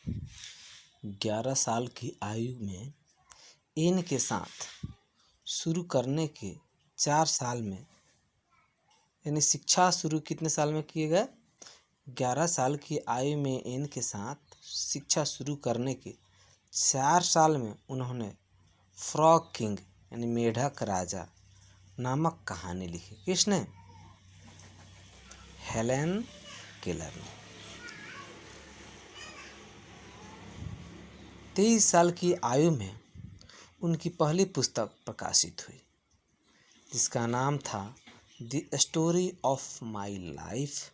11 साल की आयु में एन के साथ शुरू करने के 4 साल में, यानी शिक्षा शुरू कितने साल में किए गए? 11 साल की आयु में एन के साथ शिक्षा शुरू करने के 4 साल में उन्होंने फ्रॉग किंग यानी मेढक राजा नामक कहानी लिखी। किसने? हेलेन केलर ने। 23 साल की आयु में उनकी पहली पुस्तक प्रकाशित हुई जिसका नाम था the story of my life.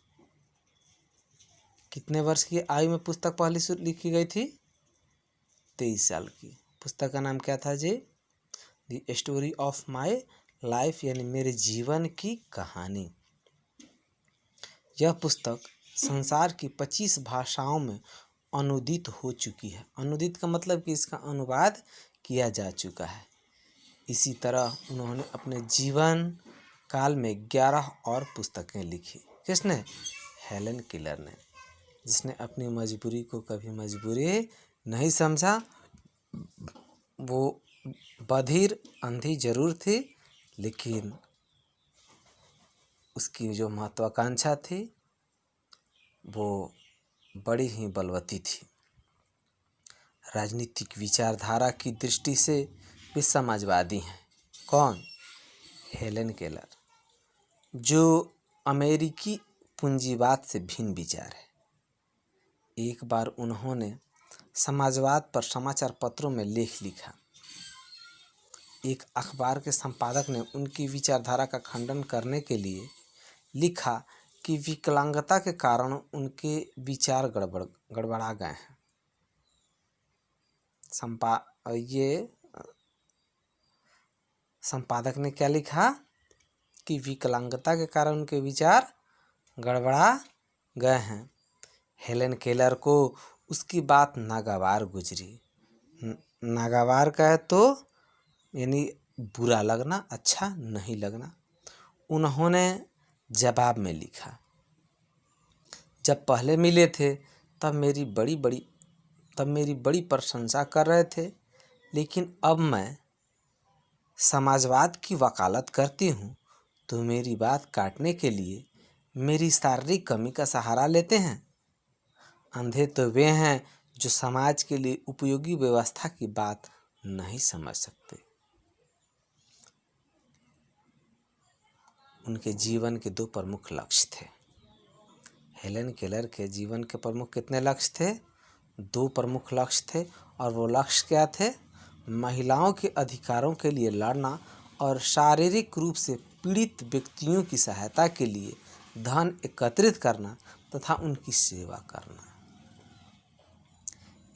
कितने वर्ष की आयु में पुस्तक पहली लिखी गई थी? 23 साल की। पुस्तक का नाम क्या था जी? The story of my life, यानी मेरे जीवन की कहानी। यह पुस्तक संसार की 25 भाषाओं में अनुदित हो चुकी है। अनुदित का मतलब कि इसका अनुवाद किया जा चुका है। इसी तरह उन्होंने अपने जीवन काल में 11 और पुस्तकें लिखी। किसने? हेलेन केलर ने, जिसने अपनी मजबूरी को कभी मजबूरी नहीं समझा। वो बधिर अंधी जरूर थी, लेकिन उसकी जो महत्वाकांक्षा थी वो बड़ी ही बलवती थी। राजनीतिक विचारधारा की दृष्टि से वे समाजवादी हैं। कौन? हेलेन केलर, जो अमेरिकी पूंजीवाद से भिन्न विचार है। एक बार उन्होंने समाजवाद पर समाचार पत्रों में लेख लिखा। एक अखबार के संपादक ने उनकी विचारधारा का खंडन करने के लिए लिखा कि विकलांगता के कारण उनके विचार गड़बड़ा गए हैं। ये संपादक ने क्या लिखा कि विकलांगता के कारण उनके विचार गड़बड़ा गए हैं। हेलेन केलर को उसकी बात नागवार गुजरी। नागवार का है तो यानी बुरा लगना, अच्छा नहीं लगना। उन्होंने जवाब में लिखा, जब पहले मिले थे तब मेरी बड़ी प्रशंसा कर रहे थे, लेकिन अब मैं समाजवाद की वकालत करती हूँ तो मेरी बात काटने के लिए मेरी शारीरिक कमी का सहारा लेते हैं। अंधे तो वे हैं जो समाज के लिए उपयोगी व्यवस्था की बात नहीं समझ सकते। उनके जीवन के 2 प्रमुख लक्ष्य थे। हेलेन केलर के जीवन के प्रमुख कितने लक्ष्य थे? 2 प्रमुख लक्ष्य थे। और वो लक्ष्य क्या थे? महिलाओं के अधिकारों के लिए लड़ना और शारीरिक रूप से पीड़ित व्यक्तियों की सहायता के लिए धन एकत्रित करना तथा उनकी सेवा करना।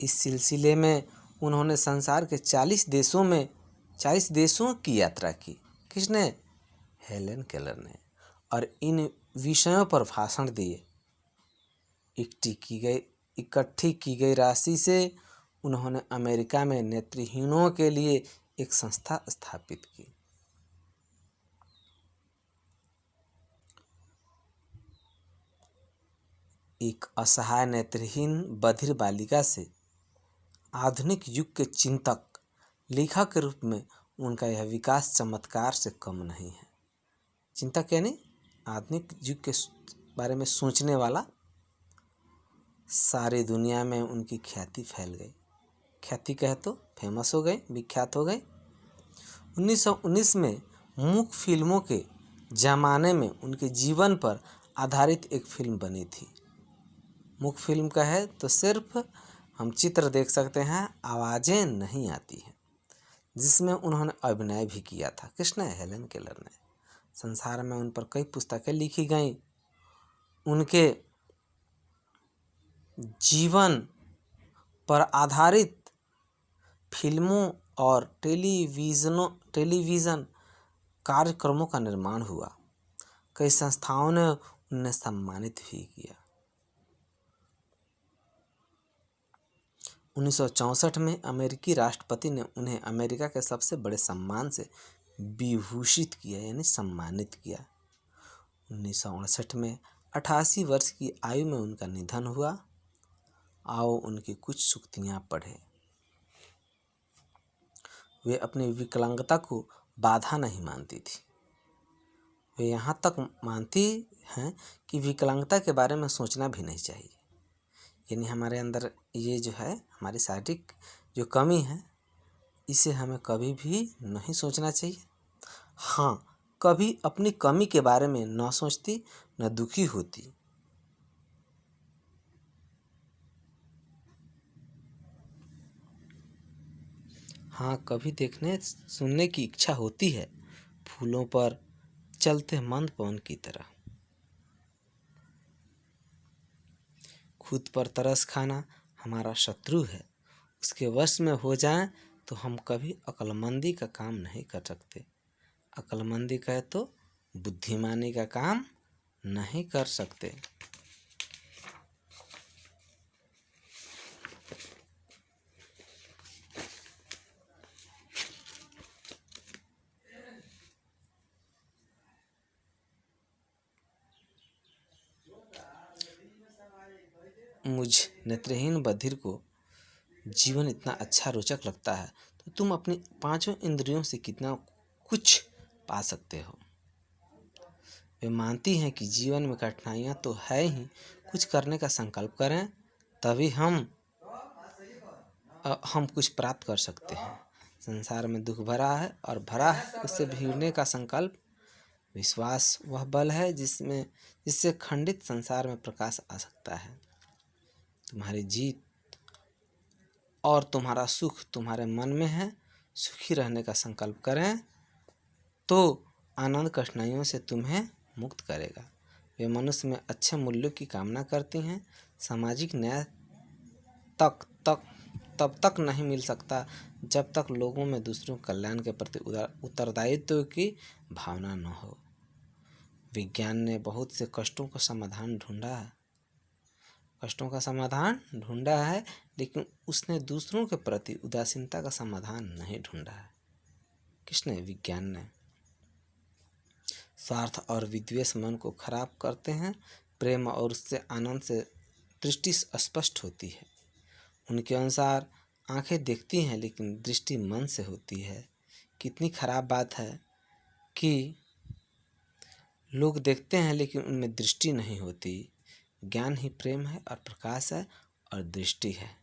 इस सिलसिले में उन्होंने संसार के 40 देशों की यात्रा की। किसने? हेलेन केलर ने। और इन विषयों पर भाषण दिए। इकट्ठी की गई राशि से उन्होंने अमेरिका में नेत्रहीनों के लिए एक संस्था स्थापित की। एक असहाय नेत्रहीन बधिर बालिका से आधुनिक युग के चिंतक लेखक के रूप में उनका यह विकास चमत्कार से कम नहीं है। चिंतक यानी आधुनिक युग के बारे में सोचने वाला। सारी दुनिया में उनकी ख्याति फैल गई। ख्याति कहे तो फेमस हो गई, विख्यात हो गई। 1919 में मूक फिल्मों के जमाने में उनके जीवन पर आधारित एक फिल्म बनी थी। मूक फिल्म कहे तो सिर्फ हम चित्र देख सकते हैं, आवाज़ें नहीं आती हैं, जिसमें उन्होंने अभिनय भी किया था। किसने? हेलेन केलर ने। संसार में उन पर कई पुस्तकें लिखी गईं। उनके जीवन पर आधारित फिल्मों और टेलीविज़न कार्यक्रमों का निर्माण हुआ। कई संस्थाओं ने उन्हें सम्मानित भी किया। 1964 में अमेरिकी राष्ट्रपति ने उन्हें अमेरिका के सबसे बड़े सम्मान से विभूषित किया, यानी सम्मानित किया। 1968 में 88 वर्ष की आयु में उनका निधन हुआ। आओ उनकी कुछ सूक्तियाँ पढ़े। वे अपनी विकलांगता को बाधा नहीं मानती थी। वे यहाँ तक मानती हैं कि विकलांगता के बारे में सोचना भी नहीं चाहिए। यानी हमारे अंदर ये जो है हमारी शारीरिक जो कमी है, इसे हमें कभी भी नहीं सोचना चाहिए। हाँ, कभी अपनी कमी के बारे में न सोचती न दुखी होती। हाँ, कभी देखने सुनने की इच्छा होती है, फूलों पर चलते मंद पवन की तरह। खुद पर तरस खाना हमारा शत्रु है। उसके वश में हो जाएं तो हम कभी अक्लमंदी का काम नहीं कर सकते। अक्लमंदी कहे तो बुद्धिमानी का काम नहीं कर सकते। मुझ नेत्रहीन बधिर को जीवन इतना अच्छा रोचक लगता है तो तुम अपनी पांचों इंद्रियों से कितना कुछ पा सकते हो। वे मानती हैं कि जीवन में कठिनाइयाँ तो है ही, कुछ करने का संकल्प करें तभी हम कुछ प्राप्त कर सकते हैं। संसार में दुख भरा है और भरा है, उससे भीगने का संकल्प, विश्वास वह बल है जिससे खंडित संसार में प्रकाश आ सकता है। तुम्हारी जीत और तुम्हारा सुख तुम्हारे मन में है। सुखी रहने का संकल्प करें तो आनंद कठिनाइयों से तुम्हें मुक्त करेगा। वे मनुष्य में अच्छे मूल्यों की कामना करती हैं। सामाजिक न्याय तब तक नहीं मिल सकता जब तक लोगों में दूसरों के कल्याण के प्रति उत्तरदायित्व की भावना न हो। विज्ञान ने बहुत से कष्टों का समाधान ढूंढा है, लेकिन उसने दूसरों के प्रति उदासीनता का समाधान नहीं ढूंढा है। किसने? विज्ञान ने। स्वार्थ और विद्वेष मन को खराब करते हैं। प्रेम और उससे आनंद से दृष्टि स्पष्ट होती है। उनके अनुसार आंखें देखती हैं लेकिन दृष्टि मन से होती है। कितनी खराब बात है कि लोग देखते हैं लेकिन उनमें दृष्टि नहीं होती। ज्ञान ही प्रेम है और प्रकाश है और दृष्टि है।